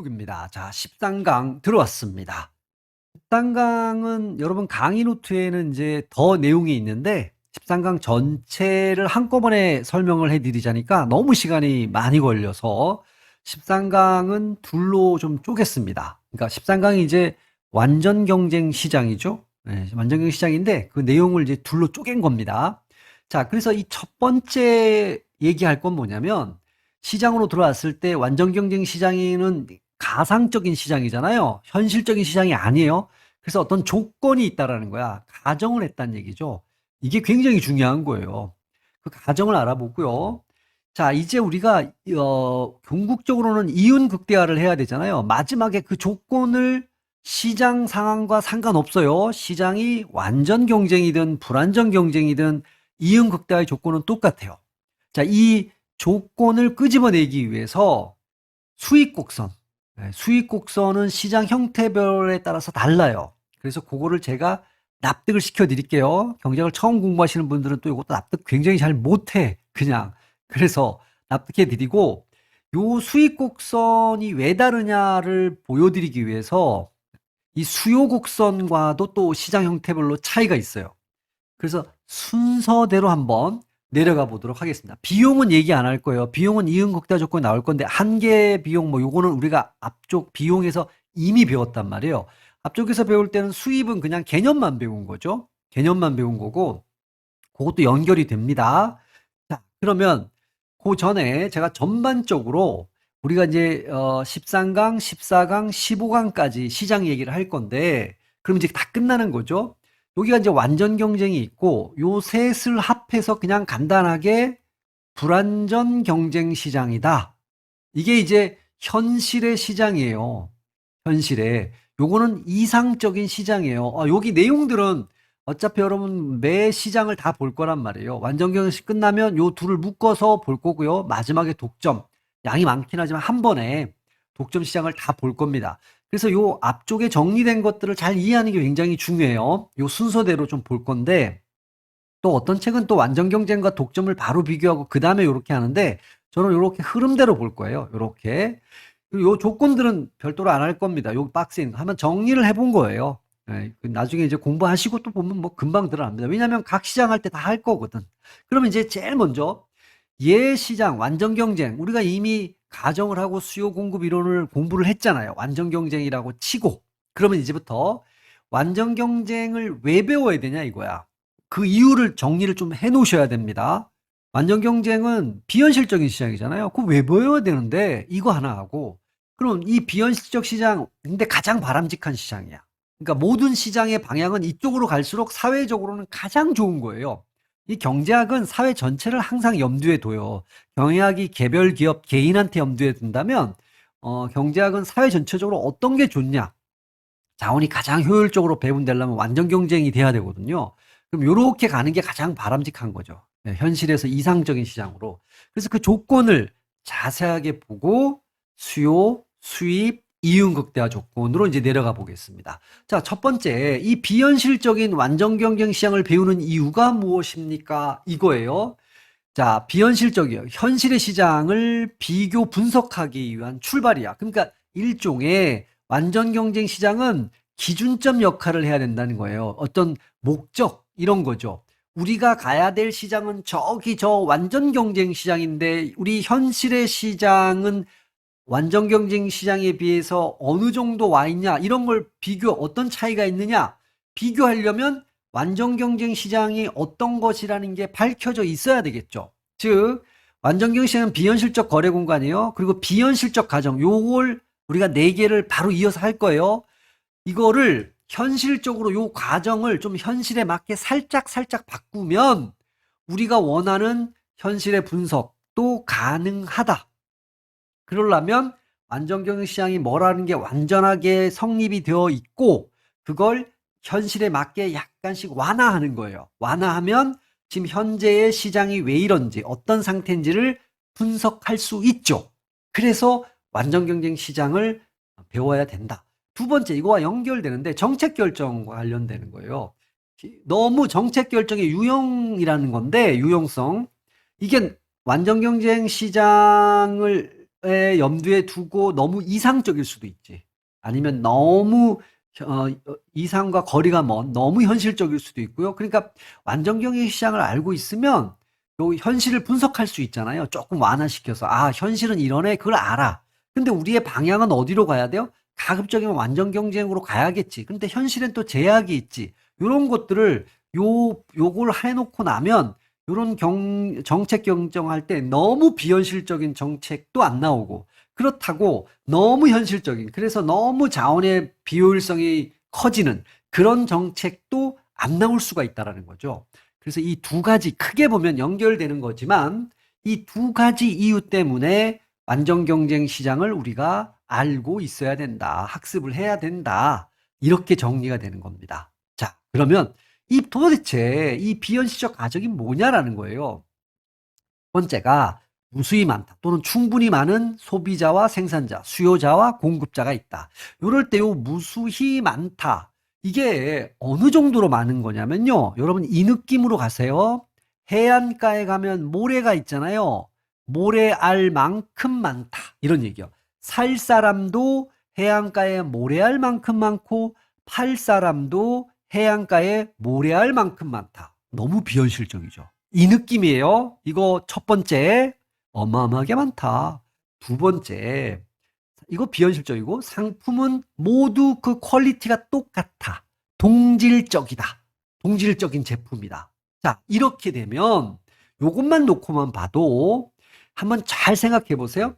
입니다. 자, 13강 들어왔습니다. 13강은 여러분 강의 노트에는 이제 더 내용이 있는데 13강 전체를 한꺼번에 설명을 해드리자니까 너무 시간이 많이 걸려서 13강은 둘로 좀 쪼갰습니다. 그러니까 13강이 이제 완전 경쟁 시장이죠. 네, 완전 경쟁 시장인데 그 내용을 이제 둘로 쪼갠 겁니다. 자, 그래서 이 첫 번째 얘기할 건 뭐냐면 시장으로 들어왔을 때 완전 경쟁 시장에는 가상적인 시장이잖아요. 현실적인 시장이 아니에요. 그래서 어떤 조건이 있다라는 거야. 가정을 했다는 얘기죠. 이게 굉장히 중요한 거예요. 그 가정을 알아보고요. 자, 이제 우리가 궁극적으로는 이윤 극대화를 해야 되잖아요. 마지막에 그 조건을 시장 상황과 상관없어요. 시장이 완전 경쟁이든 불완전 경쟁이든 이윤 극대화의 조건은 똑같아요. 자, 이 조건을 끄집어내기 위해서 수익 곡선, 수익 곡선은 시장 형태별에 따라서 달라요. 그래서 그거를 제가 납득을 시켜 드릴게요. 경제학을 처음 공부하시는 분들은 또 이것도 납득 굉장히 잘 못해. 그냥. 그래서 납득해 드리고, 요 수익 곡선이 왜 다르냐를 보여드리기 위해서 이 수요 곡선과도 또 시장 형태별로 차이가 있어요. 그래서 순서대로 한번 내려가 보도록 하겠습니다. 비용은 얘기 안 할 거예요. 비용은 이윤 극대화 조건이 나올 건데 한계 비용 뭐 요거는 우리가 앞쪽 비용에서 이미 배웠단 말이에요. 앞쪽에서 배울 때는 수입은 그냥 개념만 배운 거죠. 개념만 배운 거고 그것도 연결이 됩니다. 자, 그러면 그 전에 제가 전반적으로 우리가 이제 13강, 14강, 15강까지 시장 얘기를 할 건데 그럼 이제 다 끝나는 거죠. 여기가 이제 완전 경쟁이 있고 요 셋을 합해서 그냥 간단하게 불완전 경쟁 시장이다. 이게 이제 현실의 시장이에요. 현실에. 요거는 이상적인 시장이에요. 여기 내용들은 어차피 여러분 매 시장을 다 볼 거란 말이에요. 완전 경영시 끝나면 요 둘을 묶어서 볼 거고요. 마지막에 독점. 양이 많긴 하지만 한 번에 독점 시장을 다 볼 겁니다. 그래서 요 앞쪽에 정리된 것들을 잘 이해하는 게 굉장히 중요해요. 요 순서대로 좀 볼 건데 또 어떤 책은 또 완전 경쟁과 독점을 바로 비교하고 그 다음에 요렇게 하는데 저는 요렇게 흐름대로 볼 거예요. 요렇게. 요 조건들은 별도로 안 할 겁니다. 요 박스에 있는 거 한번 정리를 해본 거예요. 예, 나중에 이제 공부하시고 또 보면 뭐 금방 들어갑니다. 왜냐하면 각 시장 할 때 다 할 거거든. 그러면 이제 제일 먼저 시장 완전 경쟁 우리가 이미 가정을 하고 수요 공급 이론을 공부를 했잖아요. 완전 경쟁이라고 치고 그러면 이제부터 완전 경쟁을 왜 배워야 되냐 이거야. 그 이유를 정리를 좀 해 놓으셔야 됩니다. 완전 경쟁은 비현실적인 시장이잖아요. 그거 왜 배워야 되는데 이거 하나 하고 그럼 이 비현실적 시장 근데 가장 바람직한 시장이야. 그러니까 모든 시장의 방향은 이쪽으로 갈수록 사회적으로는 가장 좋은 거예요. 이 경제학은 사회 전체를 항상 염두에 둬요. 경제학이 개별 기업 개인한테 염두에 둔다면 경제학은 사회 전체적으로 어떤 게 좋냐 자원이 가장 효율적으로 배분되려면 완전 경쟁이 돼야 되거든요. 그럼 요렇게 가는 게 가장 바람직한 거죠. 네, 현실에서 이상적인 시장으로. 그래서 그 조건을 자세하게 보고 수요, 수입, 이윤 극대화 조건으로 이제 내려가 보겠습니다. 자, 첫 번째, 이 비현실적인 완전 경쟁 시장을 배우는 이유가 무엇입니까? 이거예요. 자, 비현실적이요. 현실의 시장을 비교 분석하기 위한 출발이야. 그러니까 일종의 완전 경쟁 시장은 기준점 역할을 해야 된다는 거예요. 어떤 목적, 이런 거죠. 우리가 가야 될 시장은 저기 저 완전 경쟁 시장인데 우리 현실의 시장은 완전 경쟁 시장에 비해서 어느 정도 와 있냐 이런 걸 어떤 차이가 있느냐 비교하려면 완전 경쟁 시장이 어떤 것이라는 게 밝혀져 있어야 되겠죠. 즉 완전 경쟁 시장은 비현실적 거래 공간이에요. 그리고 비현실적 가정 요걸 우리가 네 개를 바로 이어서 할 거예요. 이거를 현실적으로 요 과정을 좀 현실에 맞게 살짝 바꾸면 우리가 원하는 현실의 분석도 가능하다. 그러려면 완전 경영 시장이 뭐라는 게 완전하게 성립이 되어 있고 그걸 현실에 맞게 약간씩 완화하는 거예요. 완화하면 지금 현재의 시장이 왜 이런지 어떤 상태인지를 분석할 수 있죠. 그래서 완전 경쟁 시장을 배워야 된다. 두 번째 이거와 연결되는데 정책 결정과 관련되는 거예요. 너무 정책 결정의 유형이라는 건데 유용성 이게 완전 경쟁 시장을 염두에 두고 너무 이상적일 수도 있지. 아니면 너무 이상과 거리가 먼 너무 현실적일 수도 있고요. 그러니까 완전 경쟁 시장을 알고 있으면 요 현실을 분석할 수 있잖아요. 조금 완화시켜서 아 현실은 이러네 그걸 알아. 근데 우리의 방향은 어디로 가야 돼요? 가급적이면 완전 경쟁으로 가야겠지. 근데 현실엔 또 제약이 있지. 요런 것들을 요걸 해놓고 나면 요런 정책 경정할 때 너무 비현실적인 정책도 안 나오고 그렇다고 너무 현실적인 그래서 너무 자원의 비효율성이 커지는 그런 정책도 안 나올 수가 있다라는 거죠. 그래서 이 두 가지 크게 보면 연결되는 거지만 이 두 가지 이유 때문에 완전 경쟁 시장을 우리가 알고 있어야 된다. 학습을 해야 된다. 이렇게 정리가 되는 겁니다. 자, 그러면 도대체 이 비현실적 가정이 뭐냐라는 거예요. 번째가 무수히 많다 또는 충분히 많은 소비자와 생산자, 수요자와 공급자가 있다. 이럴 때 요 무수히 많다. 이게 어느 정도로 많은 거냐면요. 여러분 이 느낌으로 가세요. 해안가에 가면 모래가 있잖아요. 모래알 만큼 많다. 이런 얘기요. 살 사람도 해안가에 모래알 만큼 많고 팔 사람도 해안가에 모래알 만큼 많다. 너무 비현실적이죠. 이 느낌이에요. 이거 첫 번째, 어마어마하게 많다. 두 번째, 이거 비현실적이고 상품은 모두 그 퀄리티가 똑같아. 동질적이다. 동질적인 제품이다. 자, 이렇게 되면 요것만 놓고만 봐도 한번 잘 생각해 보세요.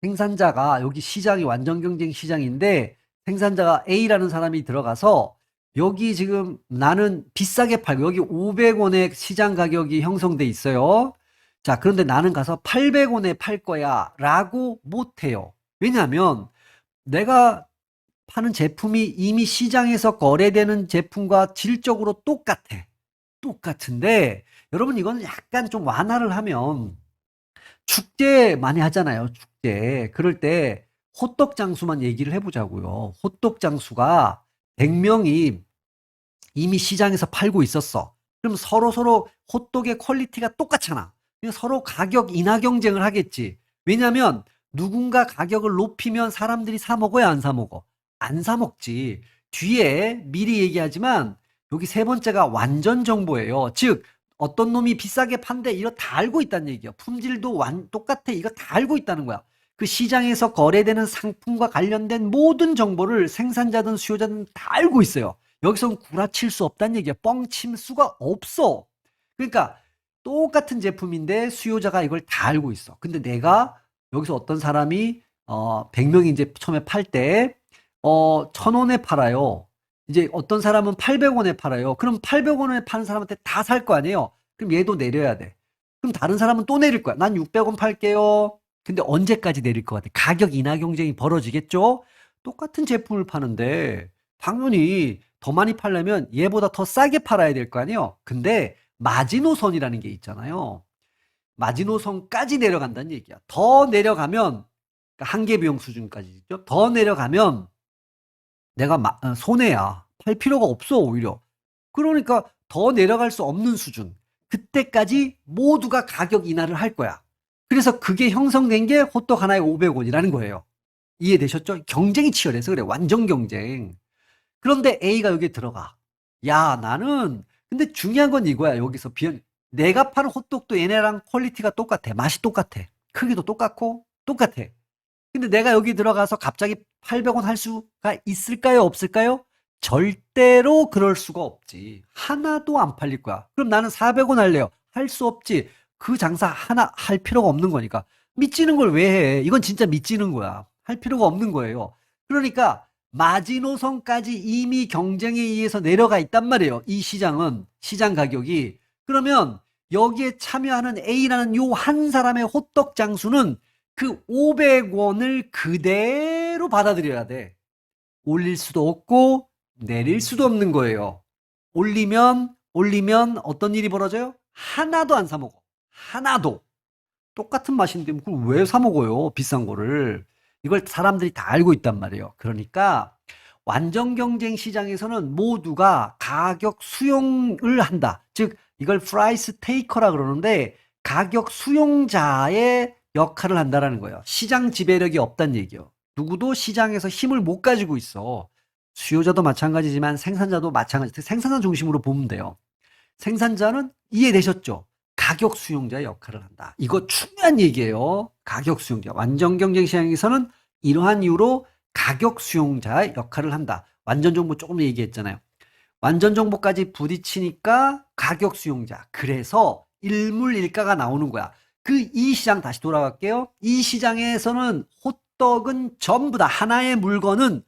생산자가 여기 시장이 완전 경쟁 시장인데 생산자가 A라는 사람이 들어가서 여기 지금 나는 비싸게 팔고 여기 500원에 시장 가격이 형성돼 있어요. 자, 그런데 나는 가서 800원에 팔 거야 라고 못해요. 왜냐하면 내가 파는 제품이 이미 시장에서 거래되는 제품과 질적으로 똑같아. 똑같은데 여러분 이거는 약간 좀 완화를 하면 축제 많이 하잖아요. 축제. 그럴 때 호떡 장수만 얘기를 해보자고요. 호떡 장수가 100명이 이미 시장에서 팔고 있었어. 그럼 서로 호떡의 퀄리티가 똑같잖아. 그냥 서로 가격 인하 경쟁을 하겠지. 왜냐면 누군가 가격을 높이면 사람들이 사 먹어야 안 사 먹어? 안 사 먹지. 뒤에 미리 얘기하지만 여기 세 번째가 완전 정보예요. 즉 어떤 놈이 비싸게 판대 이거 다 알고 있다는 얘기야. 품질도 똑같아. 이거 다 알고 있다는 거야. 그 시장에서 거래되는 상품과 관련된 모든 정보를 생산자든 수요자든 다 알고 있어요. 여기서는 구라칠 수 없다는 얘기야. 뻥칠 수가 없어. 그러니까 똑같은 제품인데 수요자가 이걸 다 알고 있어. 근데 내가 여기서 어떤 사람이 100명이 이제 처음에 팔 때 1,000원에 팔아요. 이제 어떤 사람은 800원에 팔아요. 그럼 800원에 파는 사람한테 다 살 거 아니에요. 그럼 얘도 내려야 돼. 그럼 다른 사람은 또 내릴 거야. 난 600원 팔게요. 근데 언제까지 내릴 것 같아? 가격 인하 경쟁이 벌어지겠죠? 똑같은 제품을 파는데 당연히 더 많이 팔려면 얘보다 더 싸게 팔아야 될 거 아니에요? 근데 마지노선이라는 게 있잖아요. 마지노선까지 내려간다는 얘기야. 더 내려가면 그러니까 한계 비용 수준까지죠. 더 내려가면 내가 손해야. 팔 필요가 없어 오히려. 그러니까 더 내려갈 수 없는 수준. 그때까지 모두가 가격 인하를 할 거야. 그래서 그게 형성된 게 호떡 하나에 500원이라는 거예요. 이해되셨죠? 경쟁이 치열해서 그래. 완전 경쟁. 그런데 A가 여기에 들어가. 야, 나는 근데 중요한 건 이거야. 여기서 내가 파는 호떡도 얘네랑 퀄리티가 똑같아. 맛이 똑같아. 크기도 똑같고 똑같아. 근데 내가 여기 들어가서 갑자기 800원 할 수가 있을까요? 없을까요? 절대로 그럴 수가 없지. 하나도 안 팔릴 거야. 그럼 나는 400원 할래요. 할 수 없지. 그 장사 하나 할 필요가 없는 거니까. 미치는 걸 왜 해? 이건 진짜 미치는 거야. 할 필요가 없는 거예요. 그러니까 마지노선까지 이미 경쟁에 의해서 내려가 있단 말이에요. 이 시장은 시장 가격이. 그러면 여기에 참여하는 A라는 요 한 사람의 호떡 장수는 그 500원을 그대로 받아들여야 돼. 올릴 수도 없고 내릴 수도 없는 거예요. 올리면 어떤 일이 벌어져요? 하나도 안 사 먹어. 하나도. 똑같은 맛인데 그걸 왜 사 먹어요? 비싼 거를. 이걸 사람들이 다 알고 있단 말이에요. 그러니까 완전 경쟁 시장에서는 모두가 가격 수용을 한다. 즉 이걸 프라이스 테이커라 그러는데 가격 수용자의 역할을 한다라는 거예요. 시장 지배력이 없다는 얘기예요. 누구도 시장에서 힘을 못 가지고 있어. 수요자도 마찬가지지만 생산자도 마찬가지. 생산자 중심으로 보면 돼요. 생산자는 이해되셨죠? 가격 수용자의 역할을 한다. 이거 중요한 얘기예요. 가격 수용자. 완전 경쟁 시장에서는 이러한 이유로 가격 수용자의 역할을 한다. 완전 정보 조금 얘기했잖아요. 완전 정보까지 부딪히니까 가격 수용자. 그래서 일물일가가 나오는 거야. 이 시장 다시 돌아갈게요. 이 시장에서는 호떡은 전부 다 하나의 물건은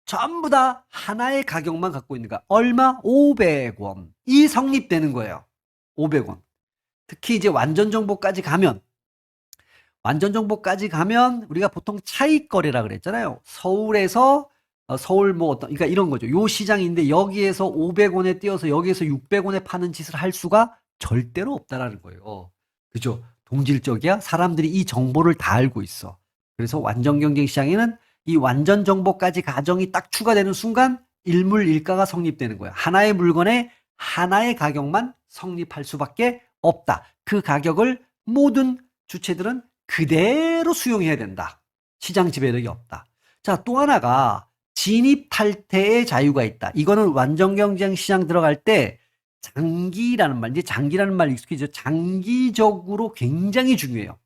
전부 다 하나의 가격만 갖고 있는 거야. 얼마? 500원. 이 성립되는 거예요. 500원. 특히 이제 완전 정보까지 가면 우리가 보통 차익 거래라 그랬잖아요. 서울에서 서울 뭐 어떤 그러니까 이런 거죠. 요 시장인데 여기에서 500원에 띄어서 여기에서 600원에 파는 짓을 할 수가 절대로 없다라는 거예요. 그죠? 동질적이야. 사람들이 이 정보를 다 알고 있어. 그래서 완전 경쟁 시장에는 이 완전 정보까지 가정이 딱 추가되는 순간 일물일가가 성립되는 거야. 하나의 물건에 하나의 가격만 성립할 수밖에 없다. 그 가격을 모든 주체들은 그대로 수용해야 된다. 시장 지배력이 없다. 자, 또 하나가 진입 탈퇴의 자유가 있다. 이거는 완전 경쟁 시장 들어갈 때 장기라는 말, 이제 장기라는 말 익숙해져. 장기적으로 굉장히 중요해요.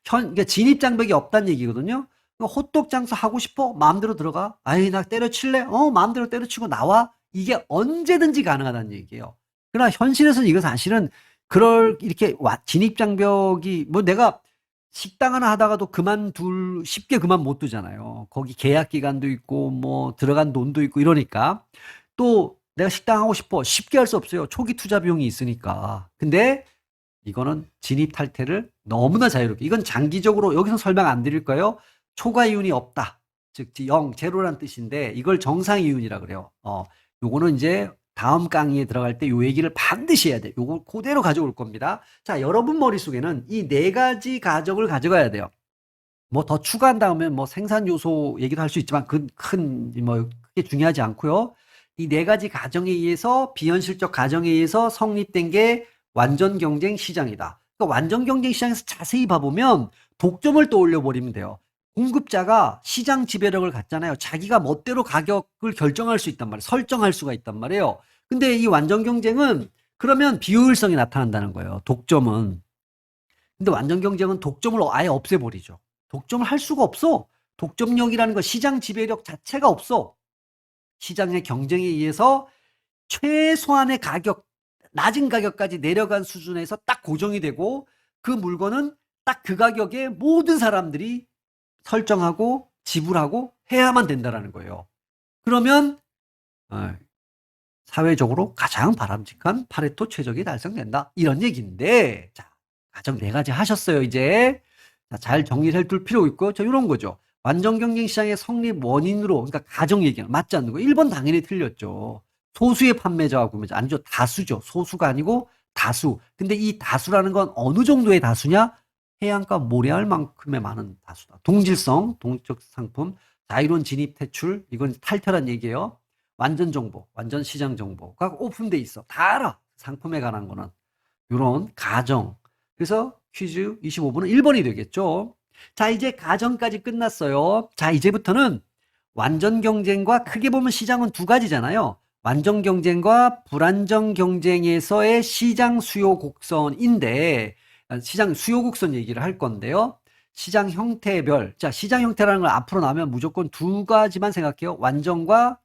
그러니까 진입 장벽이 없다는 얘기거든요. 호떡 장사 하고 싶어? 마음대로 들어가. 아이, 나 때려칠래? 마음대로 때려치고 나와. 이게 언제든지 가능하다는 얘기예요. 그러나 현실에서는 이거 사실은 이렇게 진입 장벽이 뭐 내가 식당 하나 하다가도 쉽게 그만 못 두잖아요. 거기 계약 기간도 있고 뭐 들어간 돈도 있고 이러니까. 또 내가 식당 하고 싶어. 쉽게 할 수 없어요. 초기 투자 비용이 있으니까. 근데 이거는 진입 탈퇴를 너무나 자유롭게. 이건 장기적으로 여기서 설명 안 드릴 거예요. 초과 이윤이 없다. 즉 0, 제로란 뜻인데 이걸 정상 이윤이라 그래요. 요거는 이제 다음 강의에 들어갈 때 요 얘기를 반드시 해야 돼. 요거 그대로 가져올 겁니다. 자, 여러분 머릿속에는 이 네 가지 가정을 가져가야 돼요. 뭐 더 추가한다면 뭐 생산 요소 얘기도 할 수 있지만 뭐 크게 중요하지 않고요. 이 네 가지 가정에 의해서 비현실적 가정에 의해서 성립된 게 완전 경쟁 시장이다. 그러니까 완전 경쟁 시장에서 자세히 봐보면 독점을 떠올려 버리면 돼요. 공급자가 시장 지배력을 갖잖아요. 자기가 멋대로 가격을 결정할 수 있단 말이에요. 설정할 수가 있단 말이에요. 근데 이 완전 경쟁은 그러면 비효율성이 나타난다는 거예요. 독점은. 근데 완전 경쟁은 독점을 아예 없애버리죠. 독점을 할 수가 없어. 독점력이라는 거 시장 지배력 자체가 없어. 시장의 경쟁에 의해서 최소한의 가격, 낮은 가격까지 내려간 수준에서 딱 고정이 되고 그 물건은 딱 그 가격에 모든 사람들이 설정하고 지불하고 해야만 된다라는 거예요. 그러면 사회적으로 가장 바람직한 파레토 최적이 달성된다. 이런 얘기인데 자, 가정 네 가지 하셨어요. 이제 자, 잘 정리를 해둘 필요가 있고 저 이런 거죠. 완전 경쟁 시장의 성립 원인으로 그러니까 가정 얘기는 맞지 않는 거. 1번 당연히 틀렸죠. 소수의 판매자와 구매자 아니죠. 다수죠. 소수가 아니고 다수. 근데 이 다수라는 건 어느 정도의 다수냐? 해안가 모래알 만큼의 많은 다수다. 동질성, 동적 상품, 자유로운 진입 퇴출, 이건 탈퇴란 얘기예요. 완전 정보, 완전 시장 정보가 오픈돼 있어. 다 알아. 상품에 관한 거는. 이런 가정. 그래서 퀴즈 25분은 1번이 되겠죠. 자, 이제 가정까지 끝났어요. 자, 이제부터는 완전 경쟁과 크게 보면 시장은 두 가지잖아요. 완전 경쟁과 불완전 경쟁에서의 시장 수요 곡선인데 시장 수요 곡선 얘기를 할 건데요. 시장 형태별. 자, 시장 형태라는 걸 앞으로 나오면 무조건 두 가지만 생각해요. 완전과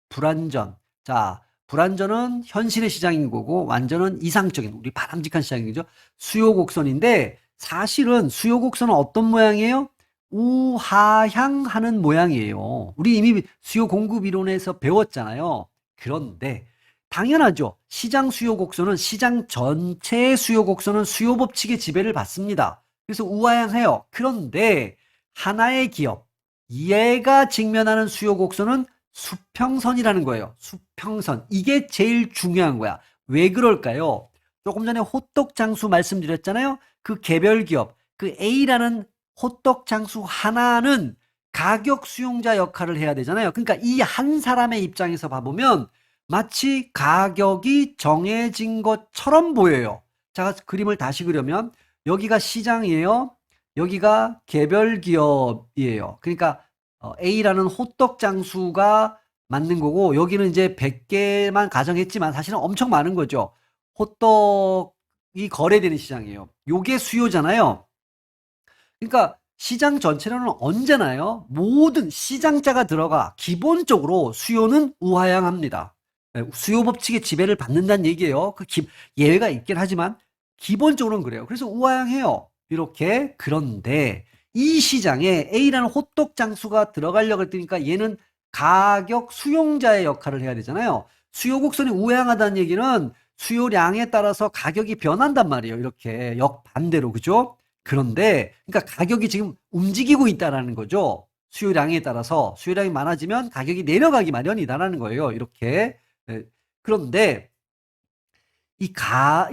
불완전. 자, 불완전은 현실의 시장인 거고 완전은 이상적인 우리 바람직한 시장이죠. 수요 곡선인데 사실은 수요 곡선은 어떤 모양이에요? 우하향하는 모양이에요. 우리 이미 수요 공급 이론에서 배웠잖아요. 그런데 당연하죠. 시장 수요 곡선은 시장 전체의 수요 곡선은 수요 법칙의 지배를 받습니다. 그래서 우하향해요. 그런데 하나의 기업, 얘가 직면하는 수요 곡선은 수평선이라는 거예요. 수평선. 이게 제일 중요한 거야. 왜 그럴까요? 조금 전에 호떡 장수 말씀드렸잖아요. 그 개별 기업, 그 A라는 호떡 장수 하나는 가격 수용자 역할을 해야 되잖아요. 그러니까 이 한 사람의 입장에서 봐보면 마치 가격이 정해진 것처럼 보여요. 자, 그림을 다시 그려면 여기가 시장이에요. 여기가 개별 기업이에요. 그러니까 A라는 호떡 장수가 만든 거고 여기는 이제 100개만 가정했지만 사실은 엄청 많은 거죠. 호떡이 거래되는 시장이에요. 요게 수요잖아요. 그러니까 시장 전체로는 언제나요? 모든 시장자가 들어가 기본적으로 수요는 우하향합니다. 수요 법칙의 지배를 받는다는 얘기예요. 예외가 있긴 하지만 기본적으로는 그래요. 그래서 우하향해요. 이렇게. 그런데 이 시장에 A라는 호떡 장수가 들어가려고 했으니까 얘는 가격 수용자의 역할을 해야 되잖아요. 수요 곡선이 우하향하다는 얘기는 수요량에 따라서 가격이 변한단 말이에요. 이렇게 역반대로. 그죠? 그런데 그러니까 가격이 지금 움직이고 있다라는 거죠. 수요량에 따라서 수요량이 많아지면 가격이 내려가기 마련이다라는 거예요. 이렇게. 네. 그런데 이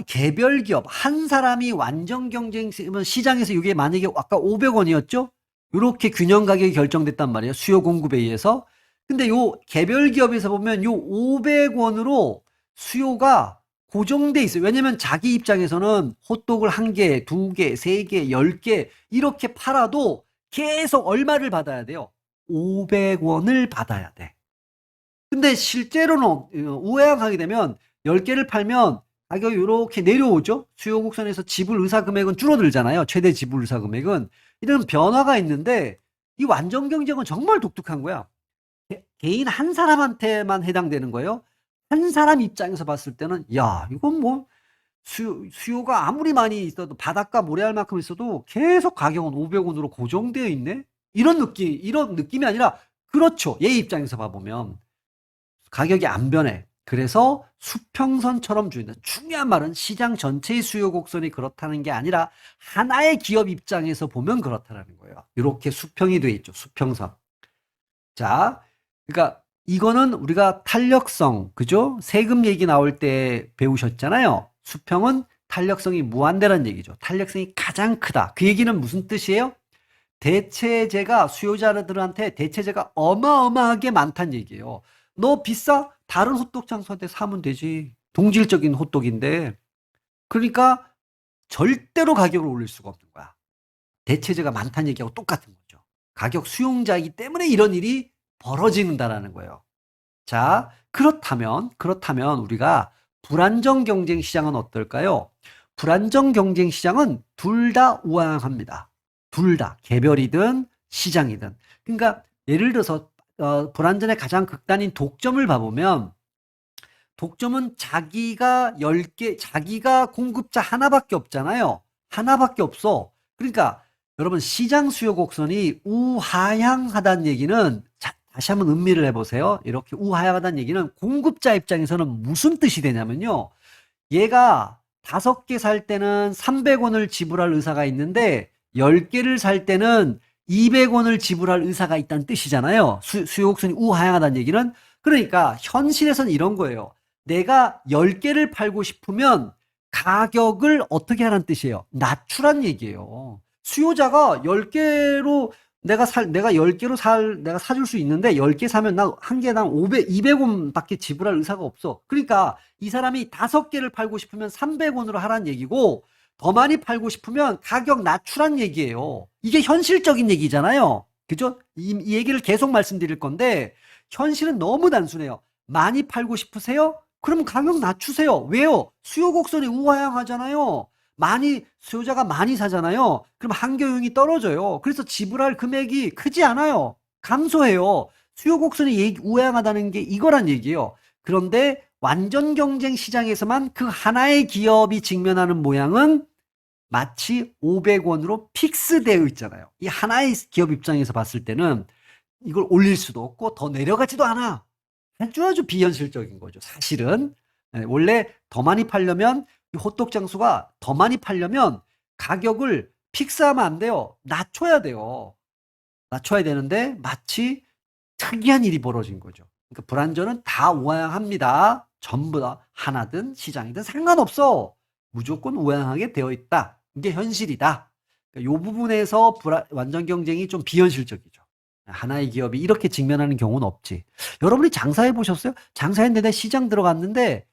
개별 기업 한 사람이 완전 경쟁 시장에서 이게 만약에 아까 500원이었죠? 이렇게 균형 가격이 결정됐단 말이에요. 수요 공급에 의해서. 근데 요 개별 기업에서 보면 요 500원으로 수요가 고정돼 있어요. 왜냐면 자기 입장에서는 호떡을 한 개, 두 개, 세 개, 10개 이렇게 팔아도 계속 얼마를 받아야 돼요? 500원을 받아야 돼. 근데 실제로는 우회항하게 되면 10개를 팔면 가격이 이렇게 내려오죠. 수요 곡선에서 지불 의사 금액은 줄어들잖아요. 최대 지불 의사 금액은. 이런 변화가 있는데 이 완전 경쟁은 정말 독특한 거야. 개인 한 사람한테만 해당되는 거예요. 한 사람 입장에서 봤을 때는 야 이건 뭐 수요가 아무리 많이 있어도 바닷가 모래알 만큼 있어도 계속 가격은 500원으로 고정되어 있네. 이런 느낌이 아니라 그렇죠. 얘 입장에서 봐보면 가격이 안 변해. 그래서 수평선처럼 주인다. 중요한 말은 시장 전체의 수요 곡선이 그렇다는 게 아니라 하나의 기업 입장에서 보면 그렇다는 거예요. 이렇게 수평이 돼 있죠. 수평선. 자, 그러니까 이거는 우리가 탄력성, 그죠? 세금 얘기 나올 때 배우셨잖아요. 수평은 탄력성이 무한대란 얘기죠. 탄력성이 가장 크다. 그 얘기는 무슨 뜻이에요? 대체재가 수요자들한테 대체재가 어마어마하게 많다는 얘기예요. 너 비싸? 다른 호떡 장사한테 사면 되지. 동질적인 호떡인데. 그러니까 절대로 가격을 올릴 수가 없는 거야. 대체재가 많다는 얘기하고 똑같은 거죠. 가격 수용자이기 때문에 이런 일이 벌어진다라는 거예요. 자, 그렇다면 우리가 불안정 경쟁 시장은 어떨까요? 불안정 경쟁 시장은 둘 다 우아합니다. 둘 다 개별이든 시장이든. 그러니까 예를 들어서 불안전의 가장 극단인 독점을 봐보면 독점은 자기가 10개, 자기가 공급자 하나밖에 없잖아요. 하나밖에 없어. 그러니까 여러분 시장 수요 곡선이 우하향하다는 얘기는 다시 한번 음미를 해보세요. 이렇게 우하향하다는 얘기는 공급자 입장에서는 무슨 뜻이 되냐면요. 얘가 5개 살 때는 300원을 지불할 의사가 있는데 10개를 살 때는 200원을 지불할 의사가 있다는 뜻이잖아요. 수요 곡선이 우하향하다는 얘기는. 그러니까 현실에서는 이런 거예요. 내가 10개를 팔고 싶으면 가격을 어떻게 하라는 뜻이에요? 낮추란 얘기예요. 수요자가 10개로 내가 10개로 내가 사줄 수 있는데 10개 사면 나 한 개당 200원 밖에 지불할 의사가 없어. 그러니까 이 사람이 5개를 팔고 싶으면 300원으로 하라는 얘기고 더 많이 팔고 싶으면 가격 낮추란 얘기예요. 이게 현실적인 얘기잖아요. 그죠? 이 얘기를 계속 말씀드릴 건데 현실은 너무 단순해요. 많이 팔고 싶으세요? 그럼 가격 낮추세요. 왜요? 수요 곡선이 우하향하잖아요. 수요자가 많이 사잖아요. 그럼 한교용이 떨어져요. 그래서 지불할 금액이 크지 않아요. 감소해요. 수요 곡선이 우하향하다는 게 이거란 얘기예요. 그런데 완전 경쟁 시장에서만 그 하나의 기업이 직면하는 모양은 마치 500원으로 픽스되어 있잖아요. 이 하나의 기업 입장에서 봤을 때는 이걸 올릴 수도 없고 더 내려가지도 않아. 아주 비현실적인 거죠. 사실은. 원래 더 많이 팔려면 이 호떡 장수가 더 많이 팔려면 가격을 픽스하면 안 돼요. 낮춰야 돼요. 낮춰야 되는데 마치 특이한 일이 벌어진 거죠. 그러니까 불안전은 다 우아합니다. 전부 다 하나든 시장이든 상관없어. 무조건 우아하게 되어 있다. 이게 현실이다. 그러니까 이 부분에서 완전 경쟁이 좀 비현실적이죠. 하나의 기업이 이렇게 직면하는 경우는 없지. 여러분이 장사해 보셨어요? 장사했는데 시장 들어갔는데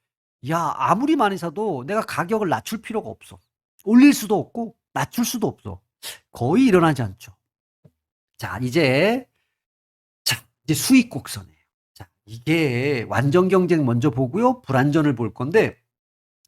야 아무리 많이 사도 내가 가격을 낮출 필요가 없어. 올릴 수도 없고 낮출 수도 없어. 거의 일어나지 않죠. 자, 이제 수익 곡선이에요. 자, 이게 완전 경쟁 먼저 보고요. 불완전을 볼 건데,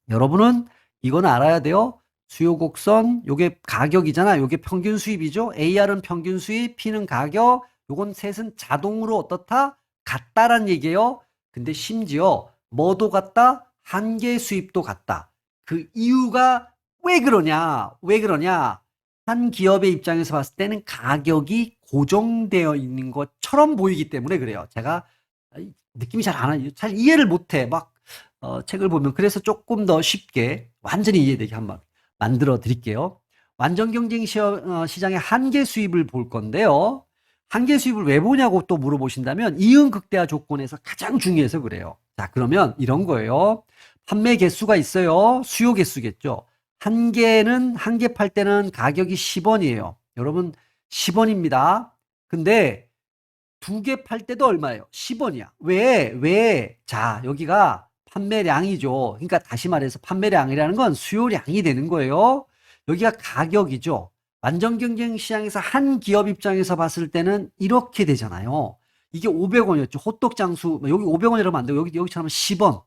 여러분은 이건 알아야 돼요. 수요 곡선, 요게 가격이잖아. 요게 평균 수입이죠. AR은 평균 수입, P는 가격. 요건 셋은 자동으로 어떻다? 같다란 얘기예요. 근데 심지어 뭐도 같다? 한계 수입도 같다. 그 이유가 왜 그러냐? 왜 그러냐? 한 기업의 입장에서 봤을 때는 가격이 고정되어 있는 것처럼 보이기 때문에 그래요. 제가 느낌이 잘 이해를 못해. 막 책을 보면. 그래서 조금 더 쉽게 완전히 이해되게 한번 만들어 드릴게요. 완전 경쟁 시장의 한계 수입을 볼 건데요. 한계 수입을 왜 보냐고 또 물어보신다면 이응 극대화 조건에서 가장 중요해서 그래요. 자, 그러면 이런 거예요. 판매 개수가 있어요. 수요 개수겠죠. 한 개 팔 때는 가격이 10원이에요. 여러분 10원입니다. 근데 두 개 팔 때도 얼마예요? 10원이야. 왜? 자, 여기가 판매량이죠. 그러니까 다시 말해서 판매량이라는 건 수요량이 되는 거예요. 여기가 가격이죠. 완전 경쟁 시장에서 한 기업 입장에서 봤을 때는 이렇게 되잖아요. 이게 500원이었죠. 호떡 장수, 여기 500원이라면 안 돼요. 여기처럼 10원.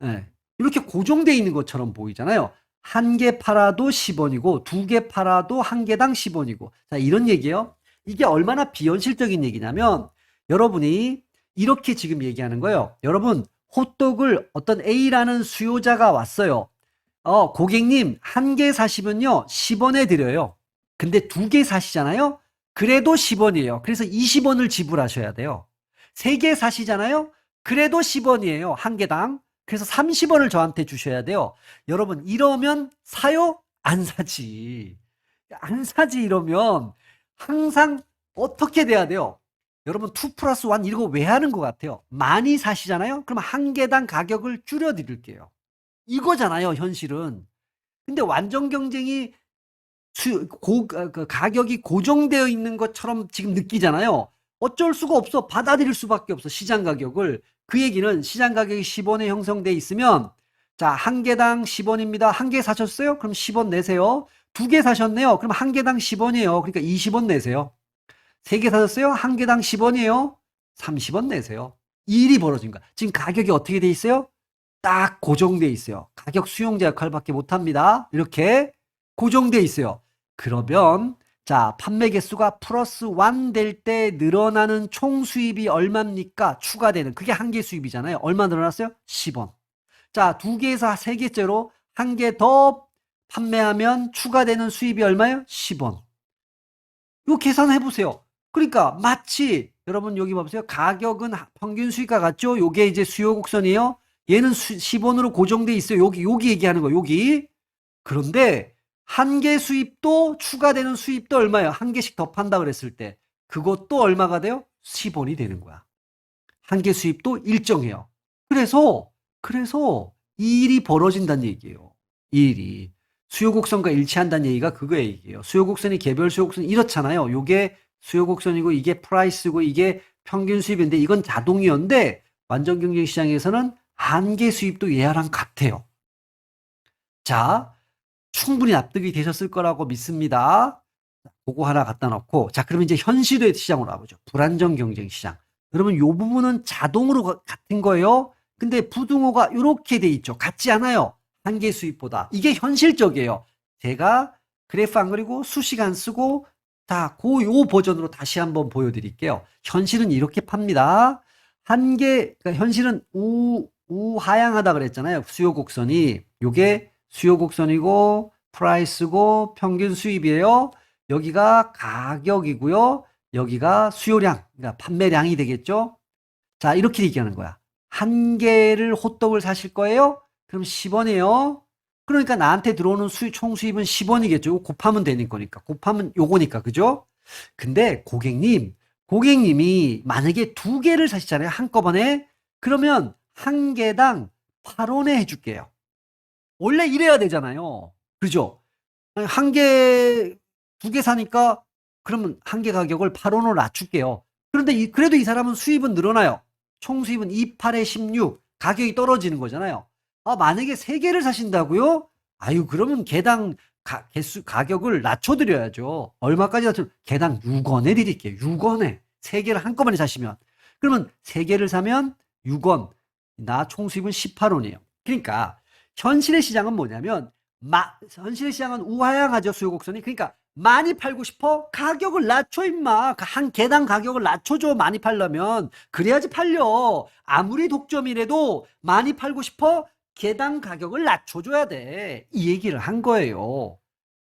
예. 이렇게 고정되어 있는 것처럼 보이잖아요. 한 개 팔아도 10원이고, 두 개 팔아도 한 개당 10원이고. 자, 이런 얘기예요. 이게 얼마나 비현실적인 얘기냐면, 여러분이 이렇게 지금 얘기하는 거예요. 여러분, 호떡을 어떤 A라는 수요자가 왔어요. 고객님, 한 개 사시면요, 10원에 드려요. 근데 두 개 사시잖아요? 그래도 10원이에요. 그래서 20원을 지불하셔야 돼요. 세 개 사시잖아요? 그래도 10원이에요. 한 개당. 그래서 30원을 저한테 주셔야 돼요. 여러분, 이러면 사요? 안 사지. 안 사지, 이러면. 항상 어떻게 돼야 돼요? 여러분, 2 플러스 1 이런 거 왜 하는 것 같아요? 많이 사시잖아요? 그럼 한 개당 가격을 줄여드릴게요. 이거잖아요, 현실은. 근데 완전 경쟁이 가격이 고정되어 있는 것처럼 지금 느끼잖아요. 어쩔 수가 없어. 받아들일 수밖에 없어. 시장 가격을. 그 얘기는 시장 가격이 10원에 형성돼 있으면, 자, 한 개당 10원입니다. 한 개 사셨어요? 그럼 10원 내세요. 두 개 사셨네요. 그럼 한 개당 10원이에요. 그러니까 20원 내세요. 세 개 사셨어요? 한 개당 10원이에요. 30원 내세요. 이 일이 벌어진 거야. 지금 가격이 어떻게 돼 있어요? 딱 고정돼 있어요. 가격 수용자 역할밖에 못합니다. 이렇게 고정돼 있어요. 그러면 자, 판매 개수가 플러스 1 될 때 늘어나는 총 수입이 얼마입니까? 추가되는. 그게 한 개 수입이잖아요. 얼마 늘어났어요? 10원. 자, 두 개에서 세 개째로 한 개 더 판매하면 추가되는 수입이 얼마예요? 10원. 이거 계산해 보세요. 그러니까 마치 여러분 여기 보세요. 가격은 평균 수익과 같죠? 요게 이제 수요 곡선이에요. 얘는 10원으로 고정돼 있어요. 여기 얘기하는 거예요. 여기. 그런데 한 개 수입도 추가되는 수입도 얼마예요? 한 개씩 더 판다 그랬을 때 그것도 얼마가 돼요? 10원이 되는 거야. 한 개 수입도 일정해요. 그래서 이 일이 벌어진다는 얘기예요. 이 일이. 수요 곡선과 일치한다는 얘기가 그거 얘기예요. 수요 곡선이 개별 수요 곡선이 이렇잖아요. 요게 수요 곡선이고 이게 프라이스고 이게 평균 수입인데 이건 자동이었는데 완전 경쟁 시장에서는 한 개 수입도 얘랑 같아요. 자, 충분히 납득이 되셨을 거라고 믿습니다. 그거 하나 갖다 놓고, 자, 그러면 이제 현실의 시장으로 와보죠. 불안정 경쟁 시장. 여러분, 요 부분은 자동으로 같은 거예요. 근데 부등호가 이렇게 돼 있죠. 같지 않아요. 한 개 수입보다. 이게 현실적이에요. 제가 그래프 안 그리고 수시간 쓰고, 자, 요 버전으로 다시 한번 보여드릴게요. 현실은 이렇게 팝니다. 그러니까 현실은 우하향하다 그랬잖아요. 수요 곡선이. 요게 수요 곡선이고 프라이스고 평균 수입이에요. 여기가 가격이고요. 여기가 수요량, 그러니까 판매량이 되겠죠. 자, 이렇게 얘기하는 거야. 한 개를 호떡을 사실 거예요? 그럼 10원이에요. 그러니까 나한테 들어오는 총 수입은 10원이겠죠. 이거 곱하면 되는 거니까. 곱하면 요거니까. 그죠? 근데 고객님이 만약에 두 개를 사시잖아요. 한꺼번에. 그러면 한 개당 8원에 해줄게요. 원래 이래야 되잖아요. 그죠? 한 개, 두 개 사니까 그러면 한 개 가격을 8원으로 낮출게요. 그런데 그래도 이 사람은 수입은 늘어나요. 총 수입은 28에 16. 가격이 떨어지는 거잖아요. 만약에 세 개를 사신다고요? 아유, 그러면 개당 가격을 낮춰드려야죠. 얼마까지 낮춰? 개당 6원에 드릴게요. 6원에. 3개를 한꺼번에 사시면. 그러면 3개를 사면 6원. 나 총수입은 18원이에요. 그러니까 현실의 시장은 뭐냐면 현실의 시장은 우하향하죠. 수요 곡선이. 그러니까 많이 팔고 싶어? 가격을 낮춰 임마. 한 개당 가격을 낮춰줘. 많이 팔려면. 그래야지 팔려. 아무리 독점이라도 많이 팔고 싶어? 개당 가격을 낮춰줘야 돼. 이 얘기를 한 거예요.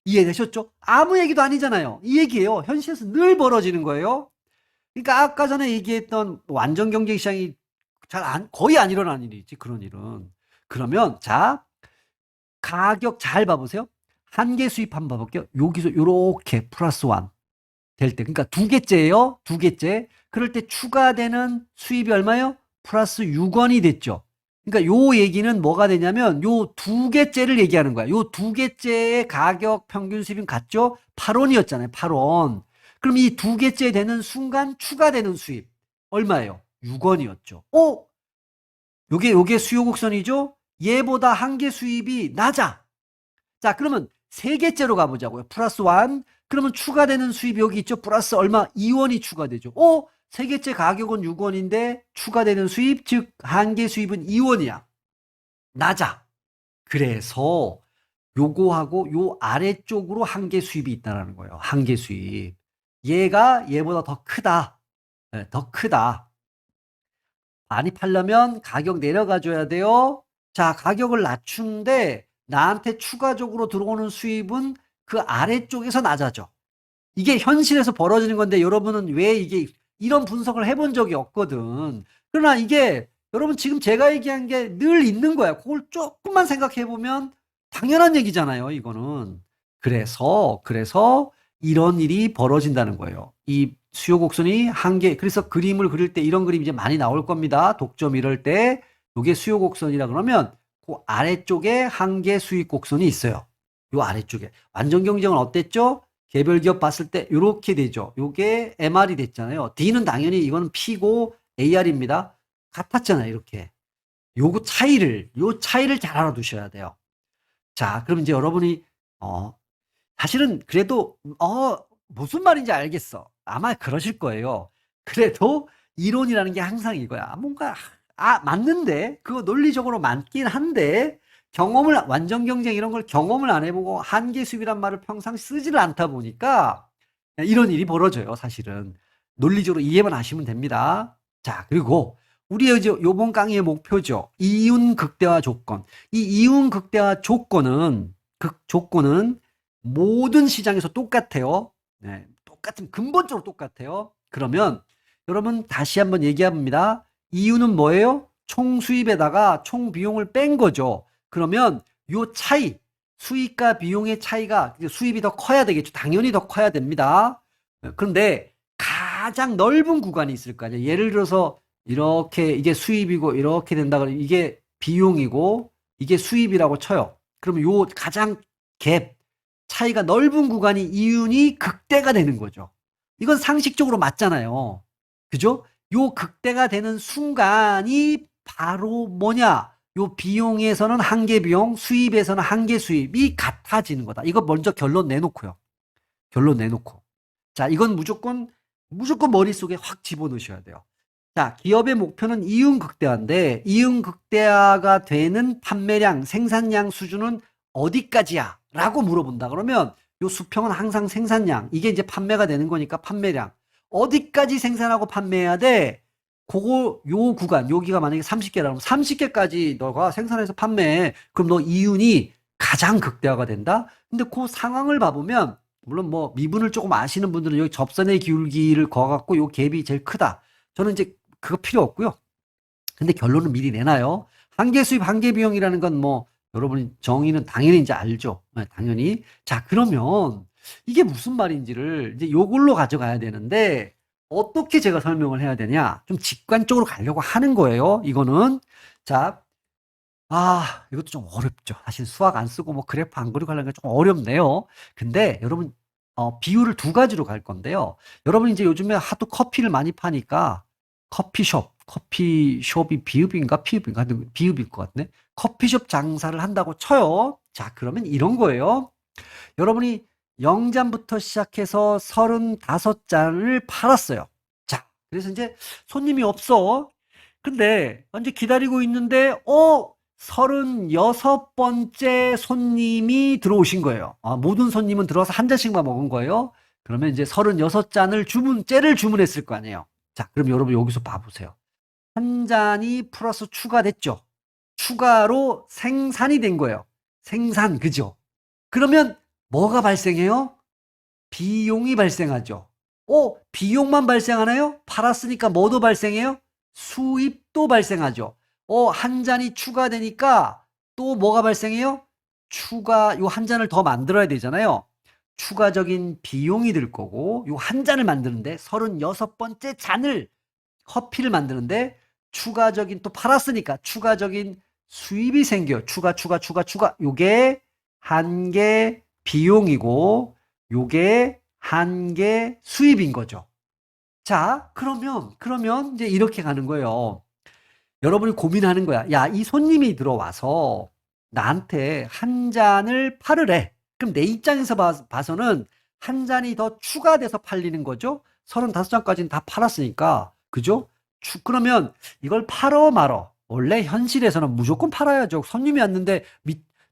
이해되셨죠? 아무 얘기도 아니잖아요. 이 얘기예요. 현실에서 늘 벌어지는 거예요. 그러니까 아까 전에 얘기했던 완전 경제 시장이 거의 안 일어나는 일이지, 그런 일은. 그러면 자, 가격 잘 봐보세요. 한 개 수입 한번 봐볼게요. 여기서 요렇게 플러스 원 될 때, 그러니까 2개째예요. 2개째. 그럴 때 추가되는 수입이 얼마예요? 플러스 6원이 됐죠. 그러니까 요 얘기는 뭐가 되냐면 요 2개째를 얘기하는 거야. 요 2개째의 가격 평균 수입은 같죠? 8원이었잖아요. 8원. 그럼 이 2개째 되는 순간 추가되는 수입 얼마예요? 6원이었죠. 요게 수요 곡선이죠? 얘보다 한 개 수입이 낮아. 자, 그러면 3개째로 가보자고요. 플러스 1. 그러면 추가되는 수입이 여기 있죠? 플러스 얼마? 2원이 추가되죠. 3개째 가격은 6원인데 추가되는 수입, 즉 한 개 수입은 2원이야. 낮아. 그래서 요거하고 요 아래쪽으로 한 개 수입이 있다는 거예요. 한 개 수입. 얘가 얘보다 더 크다. 네, 더 크다. 많이 팔려면 가격 내려가줘야 돼요. 자, 가격을 낮추는데 나한테 추가적으로 들어오는 수입은 그 아래쪽에서 낮아져. 이게 현실에서 벌어지는 건데 여러분은 왜 이게 이런 분석을 해본 적이 없거든. 그러나 이게 여러분 지금 제가 얘기한 게 늘 있는 거야. 그걸 조금만 생각해 보면 당연한 얘기잖아요, 이거는. 그래서 이런 일이 벌어진다는 거예요. 이 수요 곡선이 한 개, 그래서 그림을 그릴 때 이런 그림 이제 많이 나올 겁니다. 독점 이럴 때 이게 수요 곡선이라 그러면 그 아래쪽에 한 개 수익 곡선이 있어요. 요 아래쪽에. 완전 경쟁은 어땠죠? 개별 기업 봤을 때 이렇게 되죠. 요게 MR이 됐잖아요. D는 당연히 이거는 P고 AR입니다. 같았잖아요, 이렇게. 요 차이를 잘 알아두셔야 돼요. 자, 그럼 이제 여러분이 사실은 그래도 무슨 말인지 알겠어. 아마 그러실 거예요. 그래도 이론이라는 게 항상 이거야. 뭔가 맞는데 그거 논리적으로 맞긴 한데 완전 경쟁 이런 걸 경험을 안 해보고 한계 수입이란 말을 평상 쓰지를 않다 보니까 이런 일이 벌어져요. 사실은 논리적으로 이해만 하시면 됩니다. 자, 그리고 우리의 이제 요번 강의의 목표죠. 이윤 극대화 조건. 이 이윤 극대화 조건은 모든 시장에서 똑같아요. 네, 근본적으로 똑같아요. 그러면 여러분 다시 한번 얘기해 봅니다. 이유는 뭐예요? 총 수입에다가 총 비용을 뺀 거죠. 그러면 요 차이, 수입과 비용의 차이가 수입이 더 커야 되겠죠. 당연히 더 커야 됩니다. 그런데 가장 넓은 구간이 있을 거 아니에요. 예를 들어서 이렇게 이게 수입이고 이렇게 된다 그러면 이게 비용이고 이게 수입이라고 쳐요. 그러면 요 가장 차이가 넓은 구간이 이윤이 극대가 되는 거죠. 이건 상식적으로 맞잖아요. 그죠? 요 극대가 되는 순간이 바로 뭐냐? 요 비용에서는 한계 비용, 수입에서는 한계 수입이 같아지는 거다. 이거 먼저 결론 내놓고요. 결론 내놓고. 자, 이건 무조건 머릿속에 확 집어넣으셔야 돼요. 자, 기업의 목표는 이윤 극대화인데 이윤 극대화가 되는 판매량, 생산량 수준은 어디까지야? 라고 물어본다. 그러면 요 수평은 항상 생산량. 이게 이제 판매가 되는 거니까 판매량. 어디까지 생산하고 판매해야 돼? 요 구간, 여기가 만약에 30개라면 30개까지 너가 생산해서 판매해. 그럼 너 이윤이 가장 극대화가 된다? 근데 그 상황을 봐보면, 물론 뭐 미분을 조금 아시는 분들은 여기 접선의 기울기를 거갖고 요 갭이 제일 크다. 저는 이제 그거 필요 없고요. 근데 결론은 미리 내놔요. 한계 수입, 한계 비용이라는 건 뭐, 여러분이 정의는 당연히 이제 알죠. 네, 당연히. 자, 그러면 이게 무슨 말인지를 이제 요걸로 가져가야 되는데 어떻게 제가 설명을 해야 되냐? 좀 직관적으로 가려고 하는 거예요. 이거는. 자, 이것도 좀 어렵죠. 사실 수학 안 쓰고 뭐 그래프 안 그리고 하려는 게 좀 어렵네요. 근데 여러분, 비율을 2가지로 갈 건데요. 여러분 이제 요즘에 하도 커피를 많이 파니까 커피숍이 비읍인가 피읍인가? 비읍일 것 같네. 커피숍 장사를 한다고 쳐요. 자, 그러면 이런 거예요. 여러분이 0잔부터 시작해서 35잔을 팔았어요. 자, 그래서 이제 손님이 없어. 근데 이제 기다리고 있는데 36번째 손님이 들어오신 거예요. 모든 손님은 들어와서 한 잔씩만 먹은 거예요. 그러면 이제 36잔을 째를 주문했을 거 아니에요. 자, 그럼 여러분 여기서 봐보세요. 한 잔이 플러스 추가됐죠. 추가로 생산이 된 거예요. 생산, 그죠? 그러면 뭐가 발생해요? 비용이 발생하죠. 비용만 발생하나요? 팔았으니까 뭐도 발생해요? 수입도 발생하죠. 한 잔이 추가되니까 또 뭐가 발생해요? 요 한 잔을 더 만들어야 되잖아요. 추가적인 비용이 들 거고, 요 한 잔을 만드는데, 36번째 잔을, 커피를 만드는데, 추가적인, 또 팔았으니까 추가적인 수입이 생겨요. 추가. 요게 한 개 비용이고, 요게 한 개 수입인 거죠. 자, 그러면 이제 이렇게 가는 거예요. 여러분이 고민하는 거야. 야, 이 손님이 들어와서 나한테 한 잔을 팔으래. 그럼 내 입장에서 봐서는 한 잔이 더 추가돼서 팔리는 거죠. 35잔까지는 다 팔았으니까. 그죠? 그러면 이걸 팔어 말어. 원래 현실에서는 무조건 팔아야죠. 손님이 왔는데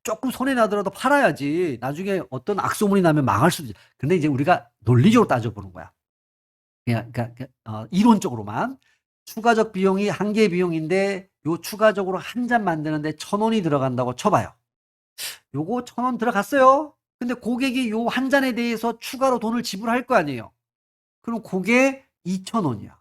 조금 손해 나더라도 팔아야지. 나중에 어떤 악소문이 나면 망할 수도 있지. 근데 이제 우리가 논리적으로 따져보는 거야. 그러니까 이론적으로만. 추가적 비용이 한 개의 비용인데 요 추가적으로 한 잔 만드는데 1,000원이 들어간다고 쳐봐요. 요거 1,000원 들어갔어요. 근데 고객이 요 한 잔에 대해서 추가로 돈을 지불할 거 아니에요. 그럼 그게 2,000원이야.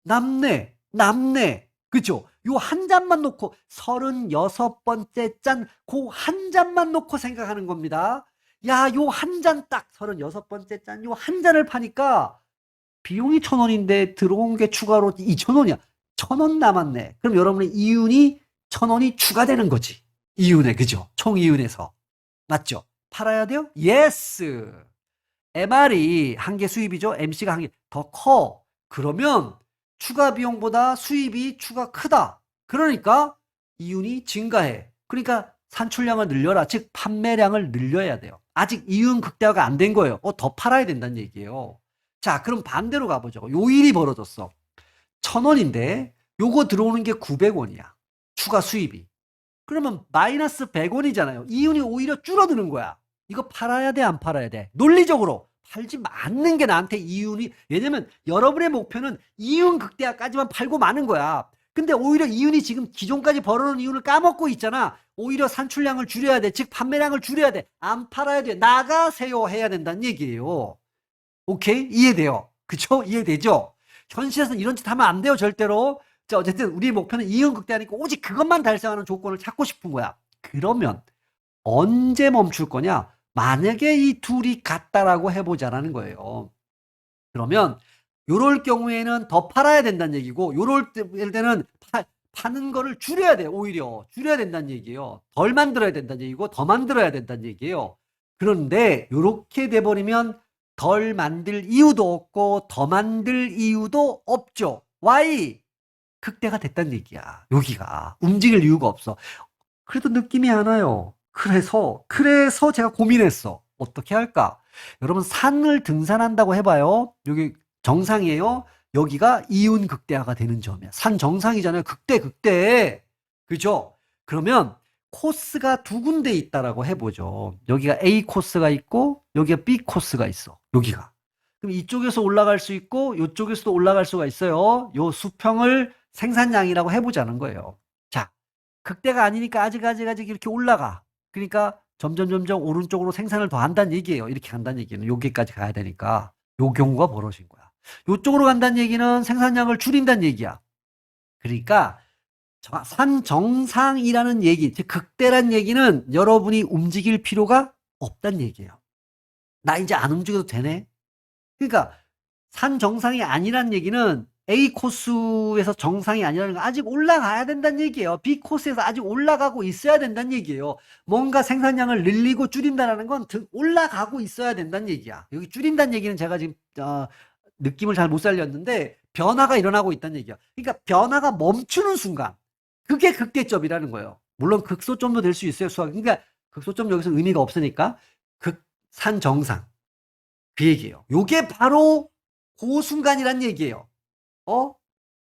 남네. 그죠? 요 한 잔만 놓고 36번째 짠, 그 한 잔만 놓고 생각하는 겁니다. 야, 요 한 잔 딱 36번째 짠, 요 한 잔을 파니까 비용이 1,000원인데 들어온 게 추가로 2,000원이야. 1,000원 남았네. 그럼 여러분의 이윤이 1,000원이 추가되는 거지. 이윤에, 그죠? 총 이윤에서. 맞죠? 팔아야 돼요? 예스. MR이 한 개 수입이죠. MC가 한 개 더 커. 그러면 추가 비용보다 수입이 크다. 그러니까 이윤이 증가해. 그러니까 산출량을 늘려라. 즉 판매량을 늘려야 돼요. 아직 이윤 극대화가 안 된 거예요. 더 팔아야 된다는 얘기예요. 자, 그럼 반대로 가보죠. 요 일이 벌어졌어. 1,000원인데 요거 들어오는 게 900원이야. 추가 수입이. 그러면 마이너스 100원이잖아요. 이윤이 오히려 줄어드는 거야. 이거 팔아야 돼, 안 팔아야 돼? 논리적으로 팔지 않는 게 나한테 이윤이, 왜냐면 여러분의 목표는 이윤 극대화까지만 팔고 마는 거야. 근데 오히려 이윤이 지금 기존까지 벌어놓은 이윤을 까먹고 있잖아. 오히려 산출량을 줄여야 돼. 즉 판매량을 줄여야 돼. 안 팔아야 돼. 나가세요 해야 된다는 얘기예요. 오케이? 이해돼요? 그쵸? 이해되죠? 현실에서는 이런 짓 하면 안 돼요, 절대로. 자, 어쨌든 우리의 목표는 이윤 극대화니까 오직 그것만 달성하는 조건을 찾고 싶은 거야. 그러면 언제 멈출 거냐? 만약에 이 둘이 같다라고 해보자라는 거예요. 그러면 요럴 경우에는 더 팔아야 된다는 얘기고, 요럴 때는 파는 거를 줄여야 돼. 오히려 줄여야 된다는 얘기예요. 덜 만들어야 된다는 얘기고 더 만들어야 된다는 얘기예요. 그런데 요렇게 돼버리면 덜 만들 이유도 없고 더 만들 이유도 없죠. Why? 극대가 됐다는 얘기야. 여기가 움직일 이유가 없어. 그래도 느낌이 안 와요. 그래서 제가 고민했어. 어떻게 할까? 여러분, 산을 등산한다고 해봐요. 여기 정상이에요. 여기가 이윤 극대화가 되는 점이야. 산 정상이잖아요. 극대. 그죠? 그러면 코스가 두 군데 있다라고 해보죠. 여기가 A 코스가 있고 여기가 B 코스가 있어. 여기가. 그럼 이쪽에서 올라갈 수 있고 이쪽에서도 올라갈 수가 있어요. 요 수평을 생산량이라고 해보자는 거예요. 자, 극대가 아니니까 아직 이렇게 올라가. 그러니까 점점 오른쪽으로 생산을 더 한다는 얘기예요. 이렇게 간다는 얘기는 여기까지 가야 되니까 요 경우가 벌어진 거야. 요쪽으로 간다는 얘기는 생산량을 줄인다는 얘기야. 그러니까 산 정상이라는 얘기, 즉 극대란 얘기는 여러분이 움직일 필요가 없다는 얘기예요. 나 이제 안 움직여도 되네. 그러니까 산 정상이 아니란 얘기는 A 코스에서 정상이 아니라는 건 아직 올라가야 된다는 얘기예요. B 코스에서 아직 올라가고 있어야 된다는 얘기예요. 뭔가 생산량을 늘리고 줄인다는 건 올라가고 있어야 된다는 얘기야. 여기 줄인다는 얘기는 제가 지금 느낌을 잘 못 살렸는데 변화가 일어나고 있다는 얘기야. 그러니까 변화가 멈추는 순간 그게 극대점이라는 거예요. 물론 극소점도 될 수 있어요. 수학. 그러니까 극소점 여기서 의미가 없으니까 산 정상. 그 얘기예요. 요게 바로 그 순간이란 얘기예요.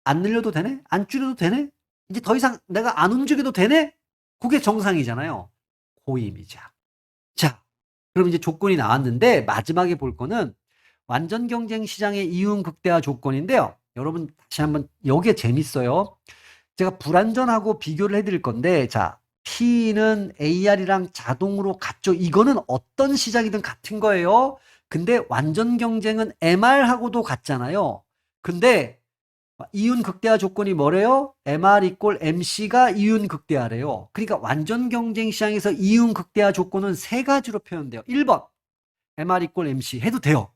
안 늘려도 되네? 안 줄여도 되네? 이제 더 이상 내가 안 움직여도 되네? 그게 정상이잖아요. 고임이자. 자, 그럼 이제 조건이 나왔는데 마지막에 볼 거는 완전 경쟁 시장의 이윤 극대화 조건인데요. 여러분 다시 한번 여기에 재밌어요. 제가 불완전하고 비교를 해드릴 건데 자, P는 AR이랑 자동으로 같죠. 이거는 어떤 시장이든 같은 거예요. 근데 완전 경쟁은 MR하고도 같잖아요. 근데 이윤 극대화 조건이 뭐래요? MR 이꼴 MC가 이윤 극대화래요. 그러니까 완전 경쟁 시장에서 이윤 극대화 조건은 세 가지로 표현돼요. 1번 MR 이꼴 MC 해도 돼요.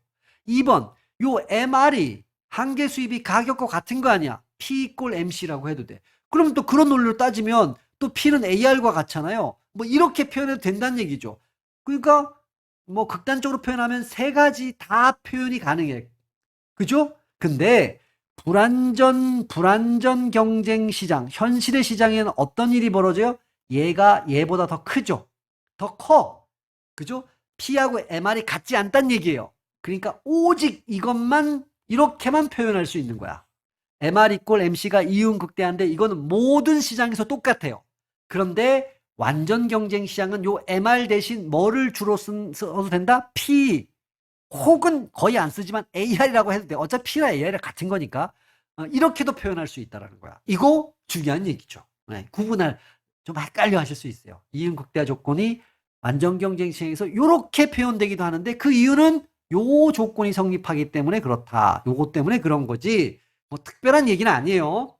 2번 요 MR이 한계 수입이 가격과 같은 거 아니야. P 이꼴 MC라고 해도 돼. 그러면 또 그런 논리로 따지면 또 P는 AR과 같잖아요. 뭐 이렇게 표현해도 된다는 얘기죠. 그러니까 뭐 극단적으로 표현하면 세 가지 다 표현이 가능해. 그죠? 근데 불완전 경쟁 시장, 현실의 시장에는 어떤 일이 벌어져요? 얘가 얘보다 더 크죠? 더 커. 그죠? P하고 MR이 같지 않다는 얘기예요. 그러니까 오직 이것만, 이렇게만 표현할 수 있는 거야. MR 이꼴 MC가 이윤 극대화인데 이거는 모든 시장에서 똑같아요. 그런데 완전 경쟁 시장은 요 MR 대신 뭐를 주로 써도 된다? P 혹은 거의 안 쓰지만 AR이라고 해도 돼. 어차피 P나 AR이랑 같은 거니까. 이렇게도 표현할 수 있다는 거야. 이거 중요한 얘기죠. 네, 구분할 좀 헷갈려 하실 수 있어요. 이윤 극대화 조건이 완전 경쟁 시장에서 이렇게 표현되기도 하는데 그 이유는 요 조건이 성립하기 때문에 그렇다. 요거 때문에 그런 거지. 뭐 특별한 얘기는 아니에요.